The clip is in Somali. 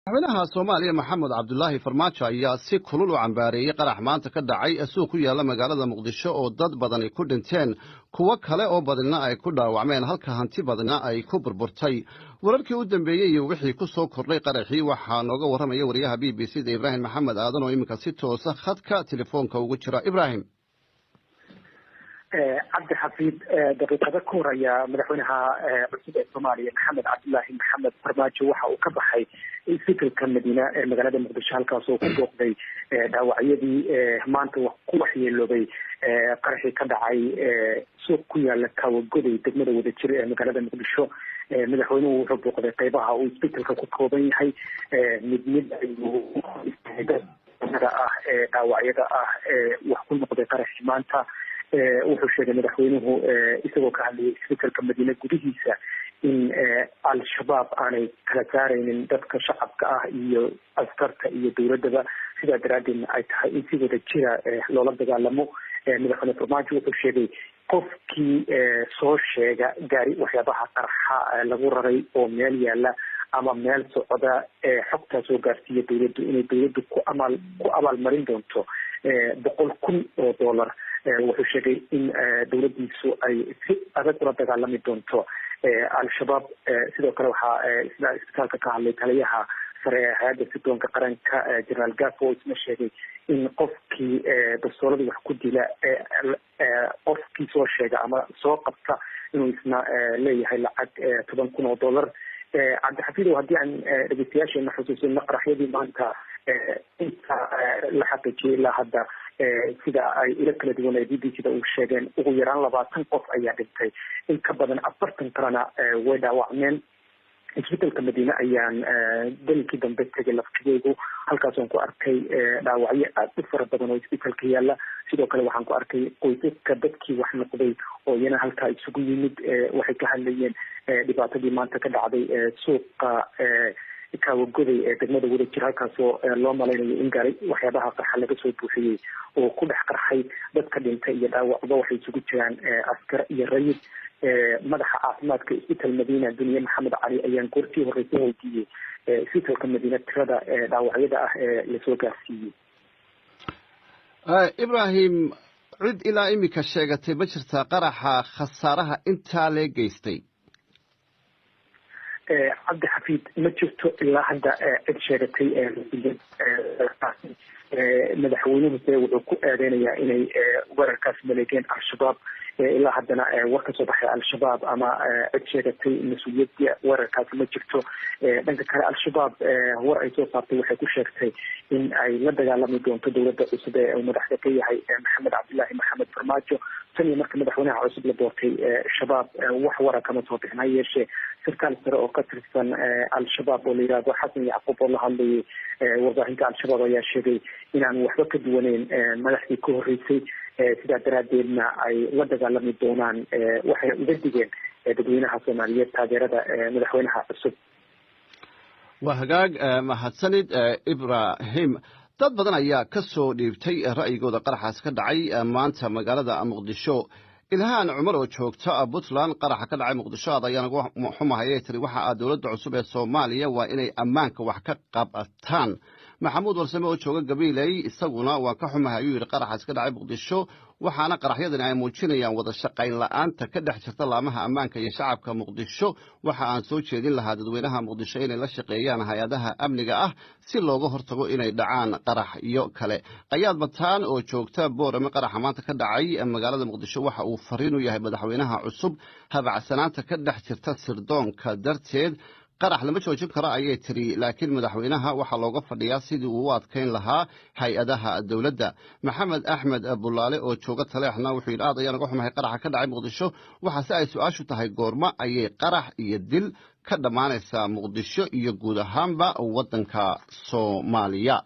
madaxweynaha Soomaaliya Maxamed Cabdullaahi Farmaajo ayaa si kulul u cambaareeyay qarax maanta ka dhacay suuq ku yaala magaalada Muqdisho oo dad badan ku dhinteen kuwa kale oo badana ay ku dhaawacmeen halka hanti badana ay ku burburtay wararkii u dambeeyay iyo wixii ku soo kordhay qaraxii waxa nooga waramaya wariyaha BBC Ibrahim Maxamed Aadan oo iminka si toos ah khadka telefoonka ugu jira Ibrahim عبد الحفيظ دقيقة كوريا مدحونها رئيس الصومالية محمد عبد الله محمد فرماجو waxa uu ka baxay fikirka Madiina ee magaalada Muqdisho halkaas oo ku booqday dhaawacyadii maanta ku waxyeelooday qaraxii ka dhacay suuq ku yaala Kawagoday degmada Wadajir ee magaalada Muqdisho madaxweynuhu wuxuu booqday qaybaha uu isbitaalka ku kooban yahay mid dhaawacyada wax ku noqday qaraxii maanta wuxuu sheegay madaxweynuhu isagoo ka hadlayay isbitaalka Madiina gudihiisa in al-shabaab aanay kala saaraynin dadka shacabka ah iyo askarta iyo dowladda sida daraaddeedna ay tahay in si wada jira loola dagaalamo madaxweyne Farmaajo wuxuu sheegay qofkii soo sheega gaari waxyaabaha qarxa lagu raray oo meel yaala ama meel socda xogta soo gaarsiiya dowladdu inay dowladdu ku abaalmarin doonto $100,000 wuxuu sheegay in dowladdiisu ay si adag ula dagaalami doonto al-shabaab sidoo kale waxaa isla isbitaalka ka hadlay taliyaha sare ee hay'adda sirdoonka qaranka Generaal Gafo oo isna sheegay in qofkii dastuurada wax ku dila qofkii soo sheega ama soo qabta inuu isna leeyahay lacag $10,000 cabdi xafiidow haddii aan dhegeystayaasheena xusuusin qaraxyadii maanta inta la xaqiijiyay ilaa hadda sida ay ila kala duwan ee BBC-da uu sheegeen ugu yaraan 20 qof ayaa dhintay in ka badan 40 kalena way dhaawacmeen isbitaalka Madiina ayaan dalkii dambe tagay laftigeedu halkaas aan ku arkay dhaawacyo aad u fara badan oo isbitaalka yaala sidoo kale waxaan ku arkay qoysaska dadkii wax noqday oo iyana halkaa isugu yimid waxay ka hadlayeen dhibaatadii maanta ka dhacday suuqa Kawagoday ee degmada Wadajir halkaas oo loo malaynayo in gaari waxyaabaha qarxa laga soo buuxiyay oo ku dhex qarxay dadka dhintay iyo dhaawacba waxay isugu jiraan askar iyo rayid madaxa caafimaadka isbitaalka Madiina Duniya Maxamed Cali ayaan goortii horeysay weydiiyay isbitaalka Madiina tirada dhaawacyada ah ee la soo gaarsiiyay Ibrahim cid ilaa imika sheegatay ma jirtaa qaraxa khasaaraha inta la geystay عبد الحفيظ ما جرت إلا هذا الشركة مدحونه وحكو أدينا إني وركاس ملكين الشباب إلا هذا وقت صباح الشباب أما الشركة مسؤولية وركاس ما جرته عندك الشباب هو رئيس وصابته وحكو شركة إن أي لدى على مدون تدور السوداء ومدحتكية محمد عبد الله محمد فرماجو ثاني مركز مدحونه عصب لدورتي الشباب وحورة كما توضحنا يشي سركال سر oo ka tirsan al-shabaab oo leeyahay xasan yacquub oo la hadlay warbaahinta al-shabaab ayaa sheegay inaan waxba ka duwaneyn madaxdii ka horeysay sida daraaddeedna ay la dagaalami doonaan waxay uga digeen dadweynaha Soomaaliyeed taageerada madaxweynaha cusub waa hagaag mahadsanid Ibrahim dad badan ayaa ka soo dhiibtay ra'yigooda qaraxaas ka dhacay maanta magaalada Muqdisho ilhaan cumar oo joogta Puntland qaraxa ka dhacay Muqdisho ayaan ugu xumahay tiri waxa dawladda cusub ee Soomaaliya waa inay ammaanka wax ka qabataan maxamuud warsame oo jooga Gabiley isaguna waa ka xumahay yiri qaraxaas ka dhacay Muqdisho waxaana qaraxyadan ay muujinayaan wada shaqayn la'aanta ka dhex jirta laamaha ammaanka iyo shacabka Muqdisho waxa aan soo jeedin lahaa dadweynaha Muqdisho inay la shaqeeyaan hay'adaha amniga ah si looga hortago inay dhacaan qaraxyo kale qayaad bataan oo joogta Boorama qaraxa maanta ka dhacay magaalada Muqdisho waxa uu fariin u yahay madaxweynaha cusub habacsanaanta ka dhex jirta sirdoonka darteed qarax lama joojin karo ayay tiri laakiin madaxweynaha waxa looga fadhiyaa sidii uu u adkeyn lahaa hay'adaha dawladda maxamed axmed bulaale oo jooga taleexna wuxuu yidhi aad ayaan uga xumahay qaraxa ka dhacay Muqdisho waxa si ay su'aashu tahay goorma ayay qarax iyo dil ka dhamaanaysaa Muqdisho iyo guud ahaanba waddanka Soomaaliya